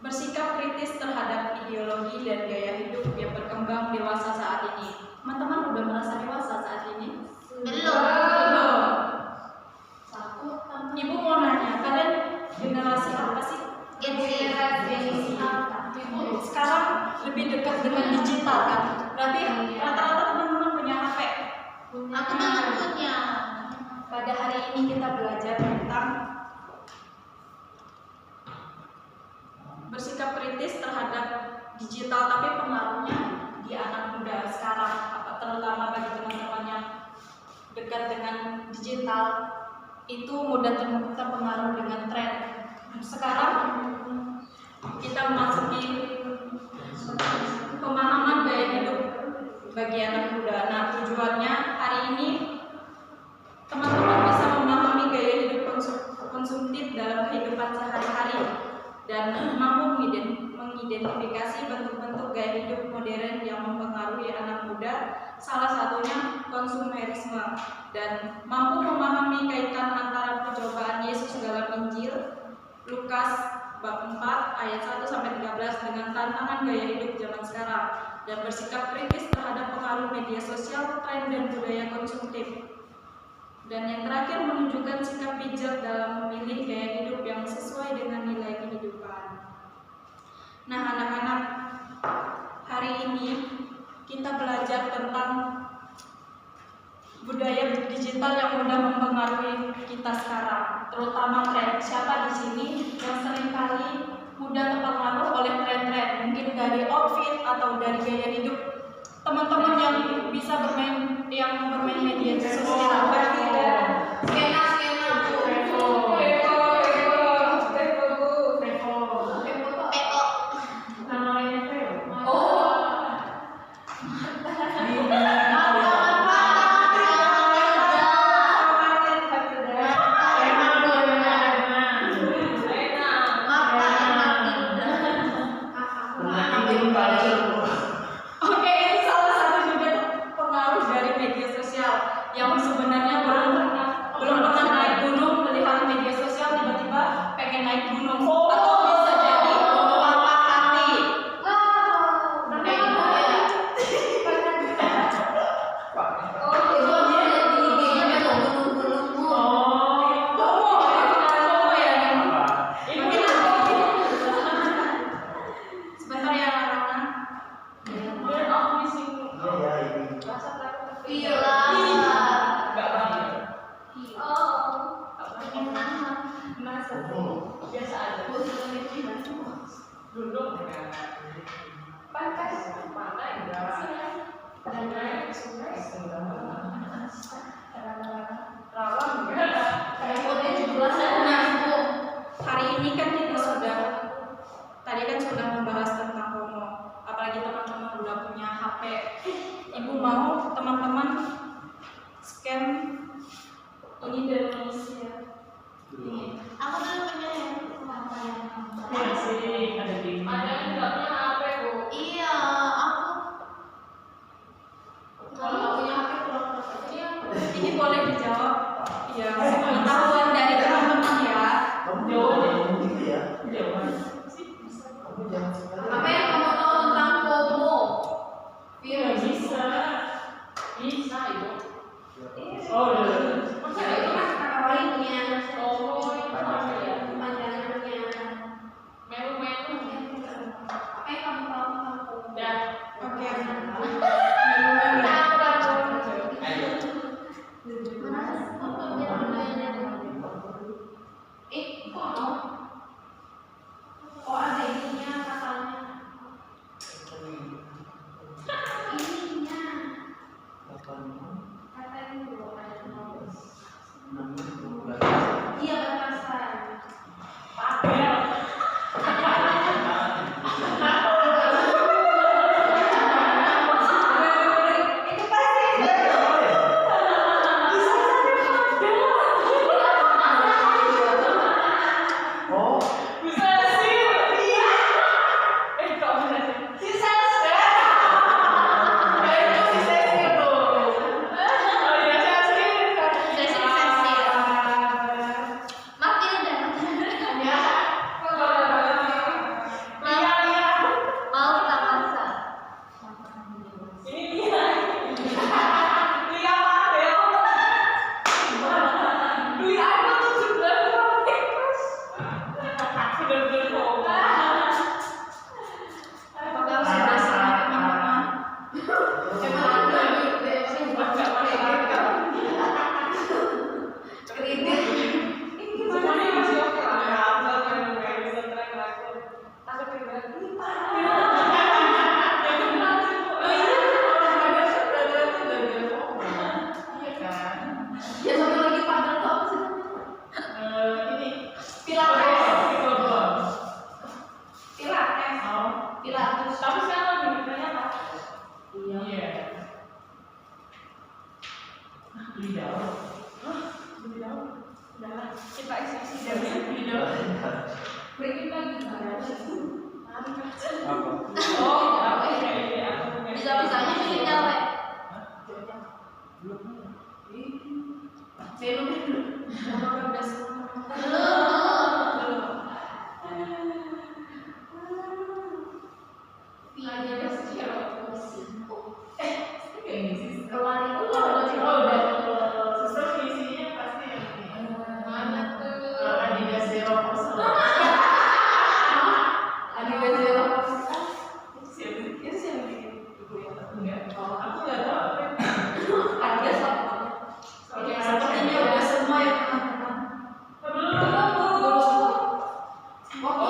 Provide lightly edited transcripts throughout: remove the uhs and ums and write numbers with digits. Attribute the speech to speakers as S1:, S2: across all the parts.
S1: bersikap kritis terhadap ideologi dan gaya hidup yang berkembang dewasa saat ini. Teman-teman udah merasa dewasa saat ini? Belum. Ibu mau nanya, kalian generasi apa sih? Generasi sekarang lebih dekat dengan digital kan? Berarti rata-rata teman-teman punya HP?
S2: Aku banget punya.
S1: Pada hari ini kita belajar tentang bersikap kritis terhadap digital, tapi pengaruhnya di anak muda sekarang, terutama bagi teman-teman yang dekat dengan digital, itu mudah terpengaruh dengan tren. Sekarang kita memasuki pemahaman gaya hidup bagi anak muda. Nah, tujuannya hari ini teman-teman bisa memahami gaya hidup konsumtif dalam kehidupan sehari-hari dan mampu mengidentifikasi bentuk-bentuk gaya hidup modern yang mempengaruhi anak muda, salah satunya konsumerisme, dan mampu memahami kaitan antara percobaan Yesus dalam Injil Lukas bab 4 ayat 1-13 dengan tantangan gaya hidup zaman sekarang, dan bersikap kritis terhadap pengaruh media sosial, tren, dan budaya konsumtif. Dan yang terakhir, menunjukkan sikap bijak dalam memilih gaya hidup yang sesuai dengan nilai kehidupan. Nah, anak-anak, hari ini kita belajar tentang budaya digital yang mudah mempengaruhi kita sekarang, terutama tren. Siapa di sini yang seringkali mudah terpengaruh oleh tren-tren, mungkin dari outfit atau dari gaya hidup teman-teman yang bisa bermain media sosial? Yang sebenarnya Masa biasa aja. Duduk pantai enggak rawan enggak. Nah, hari ini kan kita tadi kan sudah membahas tentang homo, apalagi teman-teman udah punya HP. Ibu mau teman-teman scan ini dari Indonesia.
S2: Aku dulu punya
S3: Iya sih, ada di
S1: Ada yang nggak punya HP bu?
S2: Iya, aku
S1: Kalau nggak punya HP kurang ini boleh dijawab. Ya, pengetahuan dari teman-teman ya.
S3: kamu jauh deh.
S4: Gitu ya.
S3: Jauh.
S4: Kamu jangan sekali.
S1: Apa yang kamu tahu tentang FOMO?
S3: Iya bisa. Bisa ibu.
S4: Ya.
S3: Oh iya.
S1: Masa itu kan kakak lain punya FOMO itu
S4: Ada.
S1: apa ya? Panjangan punya melu-melu. Apa yang kamu tahu tentang FOMO? Ya. Oke. Melu-melu. Kok mau? Oh ada ininya katanya. Ininya katanya dulu ada nomor. Iya batasan. Papel. Itu pasti.
S4: Oh,
S3: Bisa sih. Iya. Kok bisa sih?
S1: Sisa sih. Itu sisa sih tuh.
S3: Oh iya sih.
S2: sesi. Matilda.
S1: Ya.
S3: Iya.
S2: Mau tak masa.
S3: Ini dia. Lia Padel. Lia aku tuh juga bener-bener homo.
S1: Apakah sudah semua teman-teman? Emang ada kredit.
S3: Semuanya masih oke lah. Ya, nggak bisa track record. Aku pribadi.
S1: Ya satu lagi padahal tuh apa sih?
S3: Ini.
S1: Pilates. Pilates.
S3: Oh.
S1: Pilates.
S3: Tapi sekarang gimana apa? Iya. Beli daun. Beli daun.
S1: Udah, kita eksekusi
S3: Iya,
S1: dari
S3: beli daun.
S1: berikut lagi.
S4: apa?
S3: Oh, apa ya? Aku punya.
S2: Bisa-bisanya pilih cewek.
S1: Melu-melu. Apakah udah semua?
S2: Belum.
S1: Hanya ada secara
S3: Ini sih.
S1: keluar itu
S3: Sistem isinya pasti yang ini.
S1: mana tuh?
S3: Adidas Zero Personal.
S1: Ada zero.
S3: Siapa?
S1: Itu sih yang bikin ibu ya.
S3: Enggak. Aku nggak tahu.
S1: Ada satu. Oke, sepertinya udah semua ya teman-teman.
S3: Belum.
S1: Waktu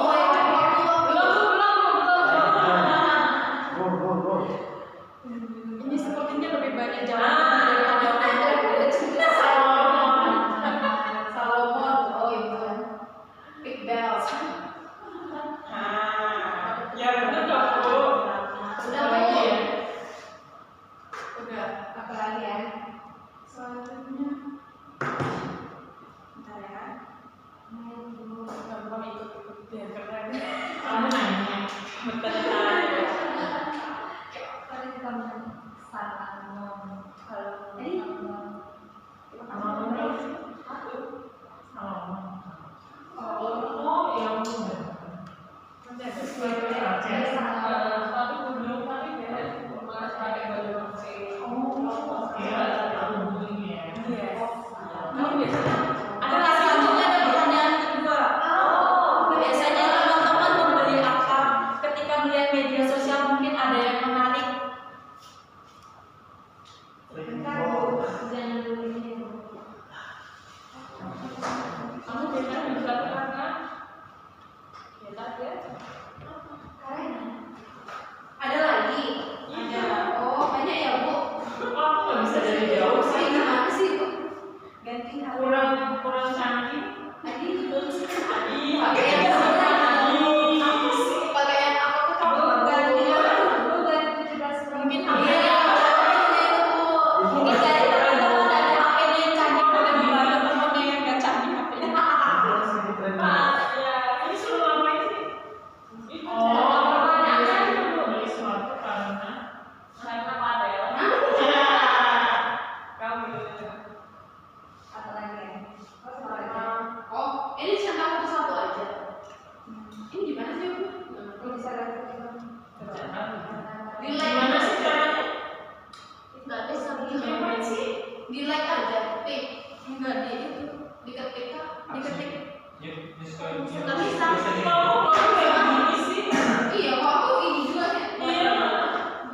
S2: Di like aja, tik.
S1: Enggak di itu,
S2: Diketik kan?
S1: diketik.
S2: Nggak bisa.
S3: Mau kayak gini sih?
S2: Iya, kok aku ini juga ya?
S3: Iya.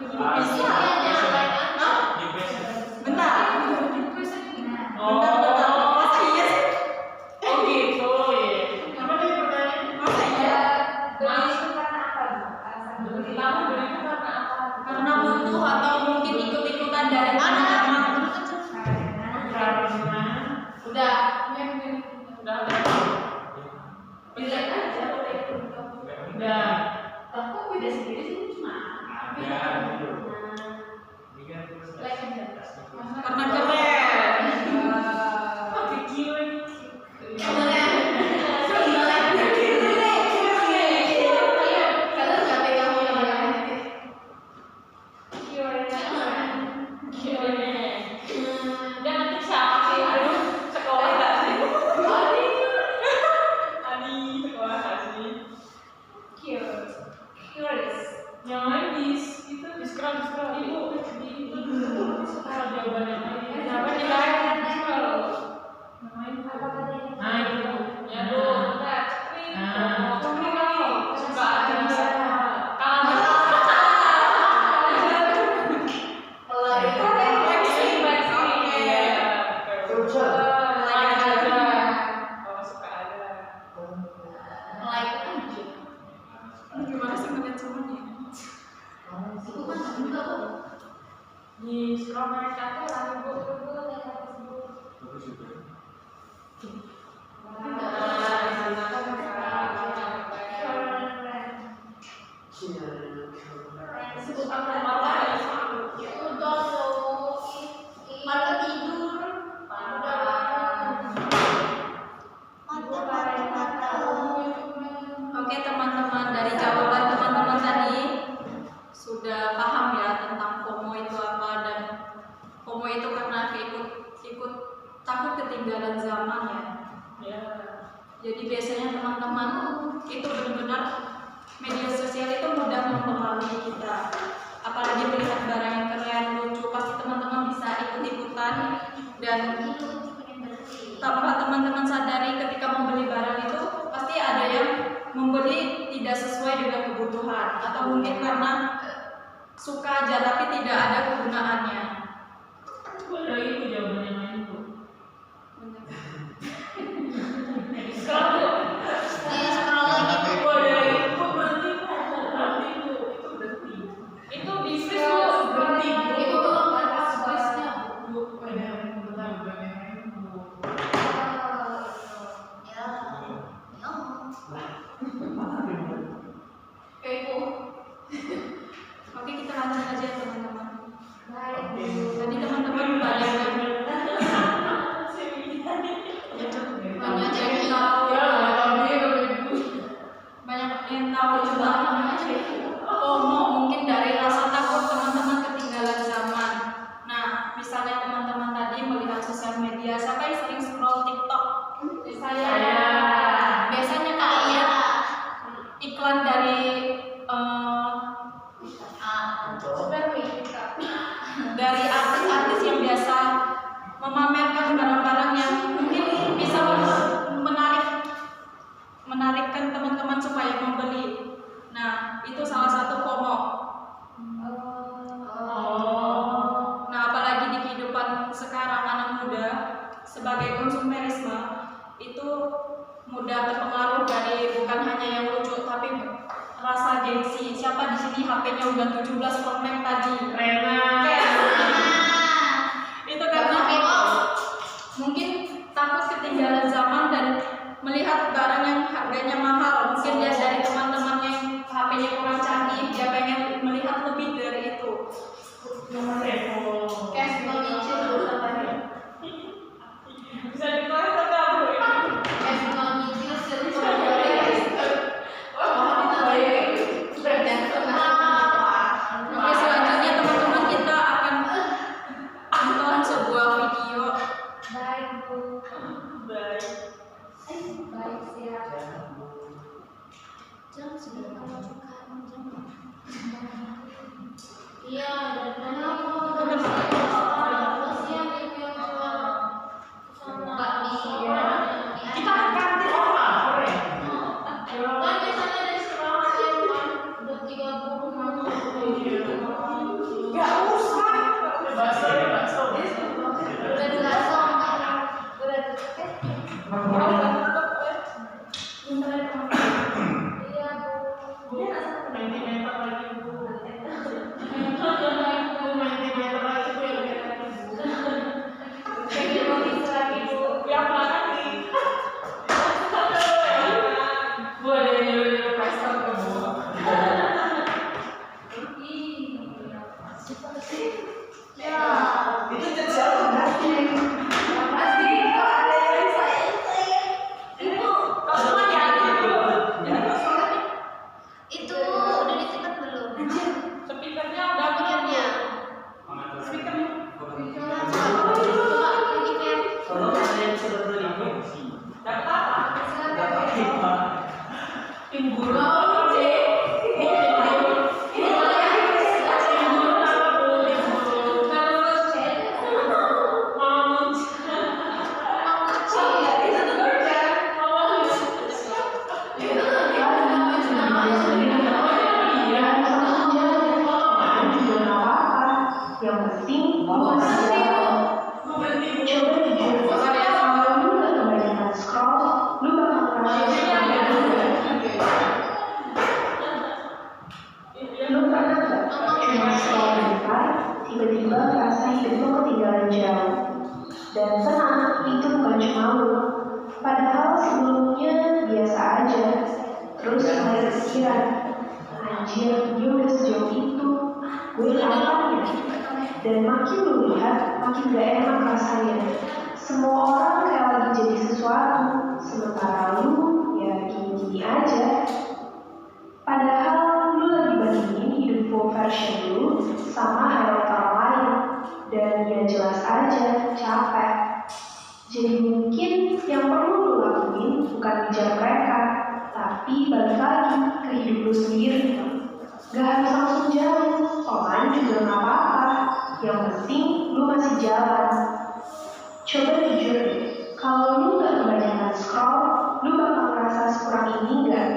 S2: Bisa aja, like aja.
S1: Bentar.
S3: Oh.
S1: Bentar. Masa iya sih?
S3: Oh gitu ya. Apa tadi pertanyaannya?
S1: Masa iya?
S2: Beli itu karena apa? Alasan beli.
S3: Kamu beli itu karena apa?
S1: Karena butuh atau mungkin ikut-ikutan dari teman-teman.
S2: Udah.
S3: Udah.
S2: Di like aja, udah ikut.
S3: Udah.
S2: Kok beda sendiri sih cuma? Like aja.
S1: Karena keren.
S3: Pakai kiwi. Dan nanti siapa sih? Aduh, sekolah nggak sih? Adi, sekolah nggak sih? Yang lain itu di scroll. Ibu, itu scroll jawaban yang lain. Kenapa di lain? Scroll. Yang lain apa tadi? Nah itu, ya tuh. Nah, suka aja. Kalau
S1: Gimana sih ngeliat semuanya?
S3: di scroll mereka tuh lagi
S2: Sebut apa? Udah loh. Malah tidur.
S1: Oke teman-teman, dari jawaban teman-teman tadi sudah paham ya tentang FOMO itu apa, dan FOMO itu karena ikut takut ketinggalan zaman ya.
S3: ya.
S1: Jadi biasanya teman-teman itu benar-benar media sosial itu mudah mempengaruhi kita. Apalagi melihat barang yang keren, lucu, pasti teman-teman bisa ikut-ikutan, dan tanpa teman-teman sadari ketika membeli barang itu pasti ada yang membeli tidak sesuai dengan kebutuhan, atau mungkin karena suka aja tapi tidak ada kegunaannya.
S3: Boleh itu jawaban yang lain tuh. Scroll tuh. Boleh itu berhenti bu. Itu berhenti. Itu bisnis tuh berhenti bu.
S2: Itu belum ada voice-nya.
S3: Bu, ada yang jawaban yang lain bu.
S1: Oke, kita lanjut aja teman-teman. Tadi teman-teman banyak yang tahu tentang FOMO, mungkin dari rasa takut teman-teman ketinggalan zaman. Nah, misalnya teman-teman tadi melihat sosial media, siapa yang sering scroll TikTok? Saya. Biasanya kalau lihat iklan dari dari artis-artis yang biasa memamerkan barang-barang yang mungkin bisa menarikkan teman-teman supaya membeli. Nah, itu salah satu FOMO. Nah, apalagi di kehidupan sekarang anak muda sebagai konsumerisme itu mudah terpengaruh dari bukan hanya yang lucu tapi rasa gengsi. Siapa di sini HP-nya udah 17 Pro Max tadi?
S3: Rena.
S1: Itu karena mungkin takut ketinggalan zaman dan melihat barang yang harganya mahal. Mungkin dia dari teman-teman yang HP-nya kurang canggih, dia pengen melihat lebih dari itu.
S2: Cash mengicil dulu tadi.
S3: Bisa di kelas atau bu?
S2: Cash mengicil sebelum
S1: Oke, selanjutnya teman-teman kita akan tonton sebuah video.
S2: baik bu.
S3: Baik.
S2: Baik siap. Jam sudah kalau jam. Iya, dan siang itu yang
S5: itu bukan cuma lu. Padahal sebelumnya biasa aja. Terus mulai kepikiran, anjir, dia udah sejauh itu. Gue kapan ya? Dan makin lu lihat, makin gak enak rasanya. Semua orang kayak lagi jadi sesuatu, sementara lu ya gini-gini aja. Padahal lu lagi bandingin hidup full version lu sama highlight orang lain. Dan ya jelas aja, capek. Jadi mungkin yang perlu lu lakuin bukan ngejar mereka, tapi balik lagi ke hidup lu sendiri. Gak harus langsung jalan, online juga gak apa-apa. Yang penting lu masih jalan. Coba jujur deh, kalau lu gak kebanyakan scroll, lu bakal ngerasa sekurang ini gak?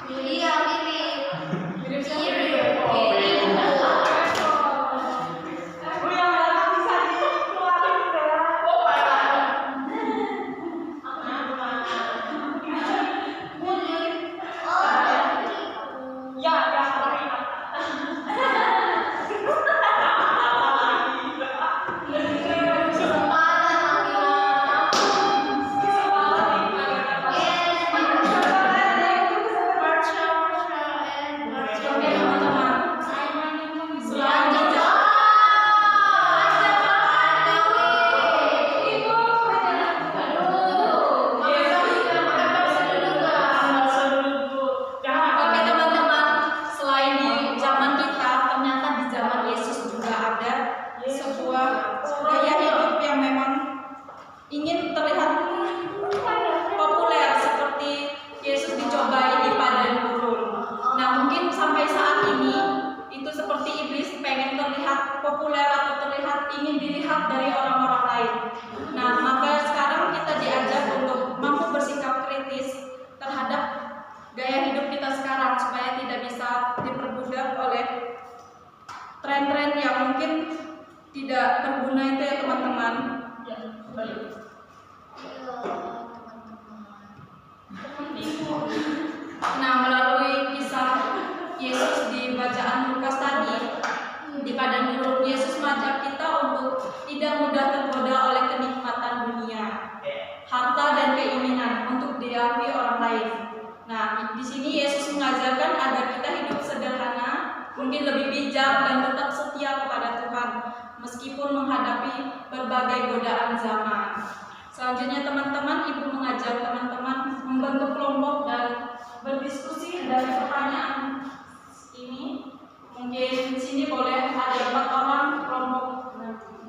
S2: Iya, mirip.
S1: Mirip siapa?
S2: Mirip.
S1: Oh, yang belakang bisa dikeluarin enggak?
S3: Oh, parah.
S1: Ya, ya, sorry. Oke, teman-teman. Selanjutnya Oke teman-teman, selain di zaman kita, ternyata di zaman Yesus juga ada sebuah gaya hidup yang memang ingin terlihat populer seperti Yesus dicobai di padang gurun. Nah mungkin sampai saat ini itu seperti iblis pengen terlihat populer atau terlihat ingin dilihat dari orang-orang lain. Nah maka sekarang kita diajak untuk mampu bersikap kritis terhadap gaya hidup kita sekarang supaya tidak bisa diperbudak oleh tren-tren yang mungkin tidak berguna itu ya teman-teman. Nah melalui kisah Yesus di bacaan Lukas tadi di padang gurun, Yesus mengajak kita untuk tidak mudah tergoda oleh kenikmatan dunia, harta dan keinginan untuk diakui orang lain. Nah, di sini Yesus mengajarkan agar kita hidup sederhana, mungkin lebih bijak dan tetap setia kepada Tuhan, meskipun menghadapi berbagai godaan zaman. Selanjutnya teman-teman, Ibu mengajak teman-teman membentuk kelompok dan berdiskusi dari pertanyaan ini. Mungkin di sini boleh ada 4 orang kelompok.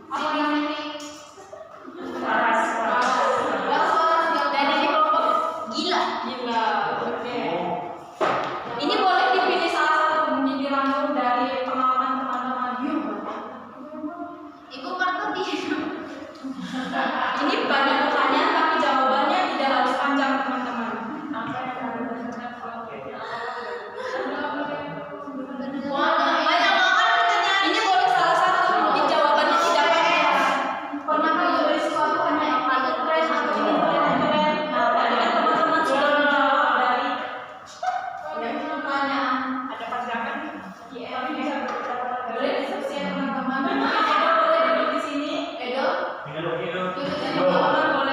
S1: Apa namanya? Waras. Dan ini kelompok gila. Oke. Ini boleh dipilih salah satu, mungkin dirangkum dari pengalaman teman-teman.
S2: Ibu pernah di
S1: Ini banyak pertanyaan tapi jawabannya tidak harus panjang teman-teman. Ini boleh salah satu, mungkin jawabannya tidak panjang. Pernah beli sesuatu hanya yang paling keren atau ini paling keren? Nah, tadi kan teman-teman sudah menjawab dari pertanyaan.
S3: Ada panjangan?
S1: Tapi bisa boleh diskusi ya teman-teman. Mungkin Edo boleh duduk di sini.
S2: Edo.
S1: Teman-teman boleh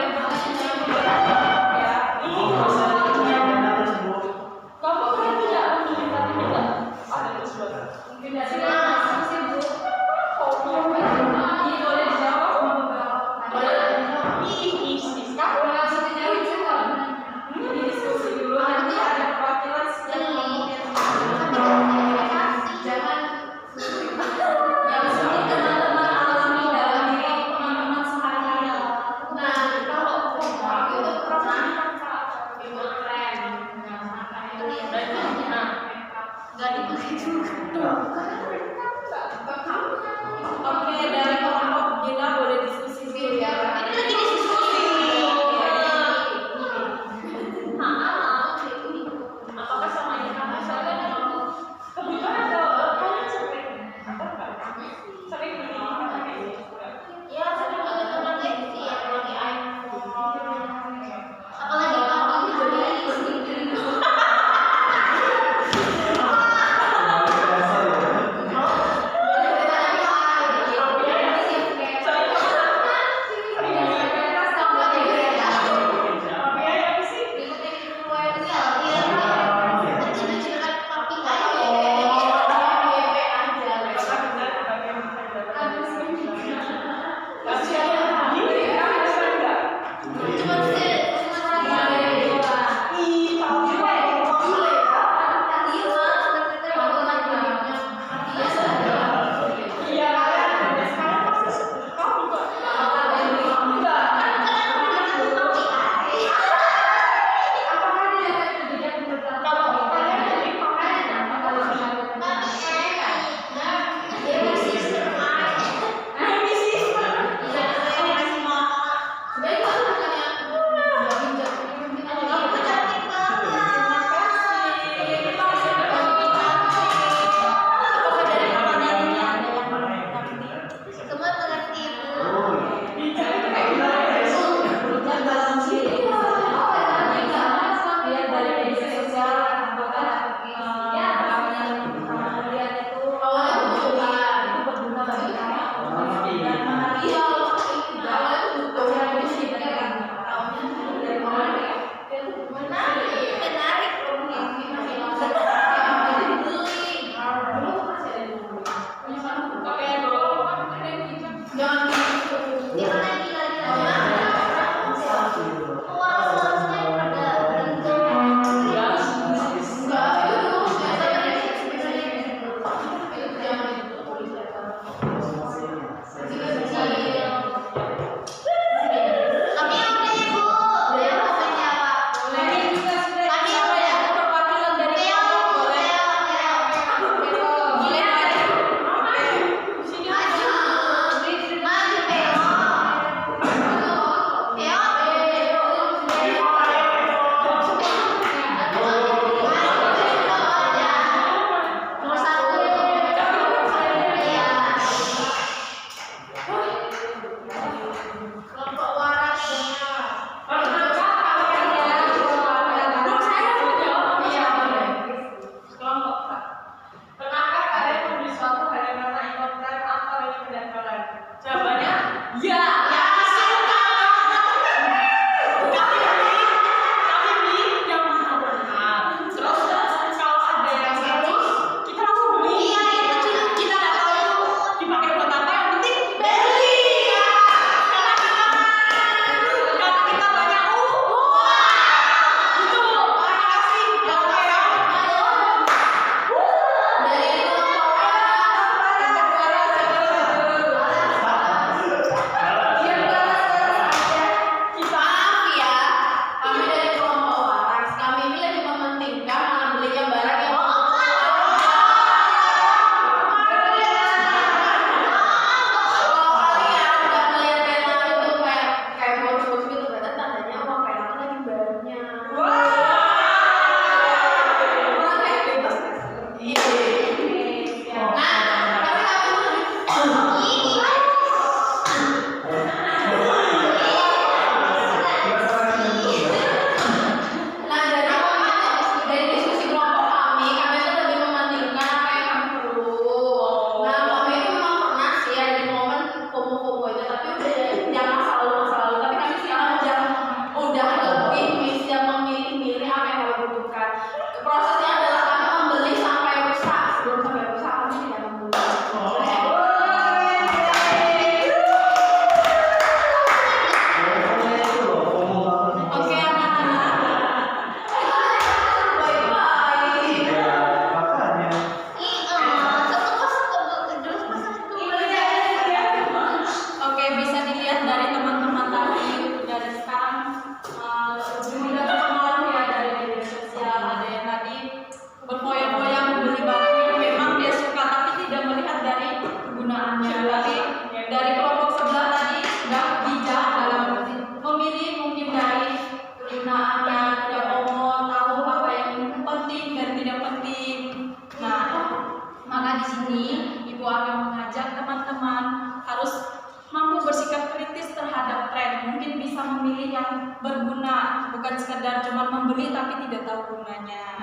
S1: memilih yang berguna, bukan sekedar cuma membeli tapi tidak tahu gunanya.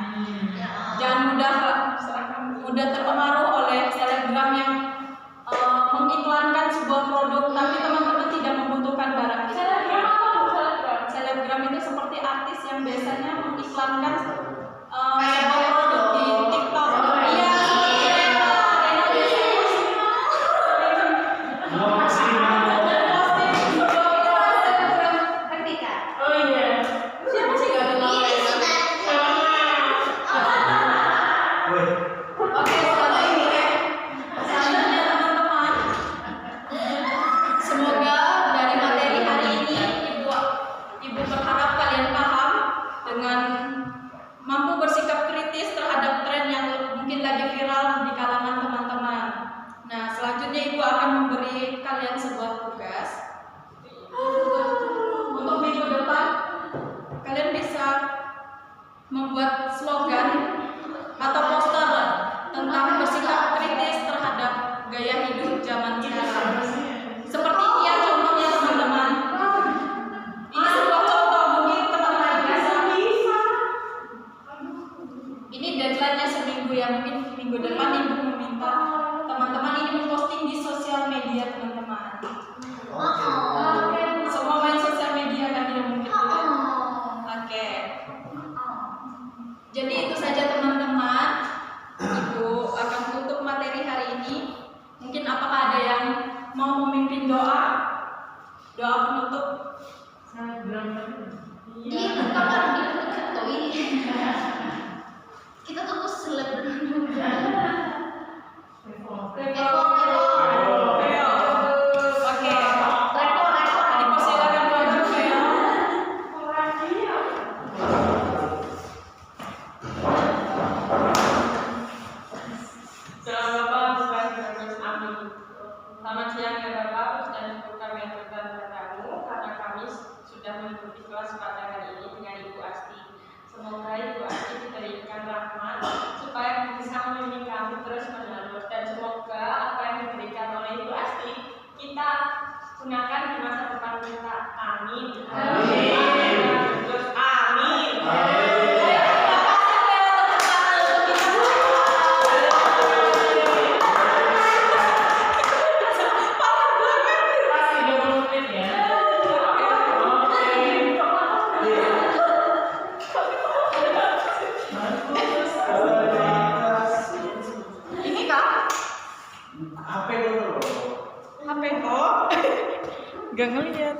S1: Jangan mudah terpengaruh oleh selebgram yang mengiklankan sebuah produk tapi teman-teman tidak membutuhkan barang itu.
S3: Selebgram apa bu? Selebgram?
S1: Selebgram itu seperti artis yang biasanya mengiklankan sebuah produk di TikTok. Iya, seperti mereka. Mereka biasanya posting sebuah selebgram.
S3: Oh iya.
S1: Siapa sih gak kenal mereka?
S4: Woi,
S1: Oke, selanjutnya teman-teman. Semoga dari materi hari ini Ibu berharap kalian paham dengan mampu bersikap kritis terhadap tren yang mungkin lagi viral di kalangan teman-teman. Nah, selanjutnya Ibu akan memberi kalian sebuah tugas. Untuk minggu depan, kalian bisa membuat slogan atau poster tentang bersikap kritis terhadap gaya hidup zaman sekarang. Seperti ini ya contohnya teman-teman. Ini sebuah contoh mungkin teman-teman bisa. Ini deadline-nya seminggu ya, mungkin minggu depan Ibu meminta teman-teman ini memposting di sosial media teman-teman. Semua main sosial media kan ya mungkin. Oke. Jadi itu saja teman-teman. Ibu akan tutup materi hari ini. Mungkin apakah ada yang mau memimpin doa? Doa penutup.
S3: Selebgram tadi.
S2: Kita tunggu selebgram juga.
S1: Veo. Oke. Dipersilakan maju Veo.
S3: Selamat malam, amin. Selamat siang ya Bapak, dan ibu kami yang bertamu karena kami sudah mengikuti kelas pada hari ini dengan Ibu Asti. Semoga Ibu Asti diberikan rahmat supaya bisa membimbing kami terus menerus, dan semoga apa yang diberikan oleh Ibu Asti kita gunakan di masa depan kita. Amin. Terus amin. Masih 20 menit ya.
S1: Ini Kak,
S4: HP dulu.
S1: HP kok. Gak ngeliat.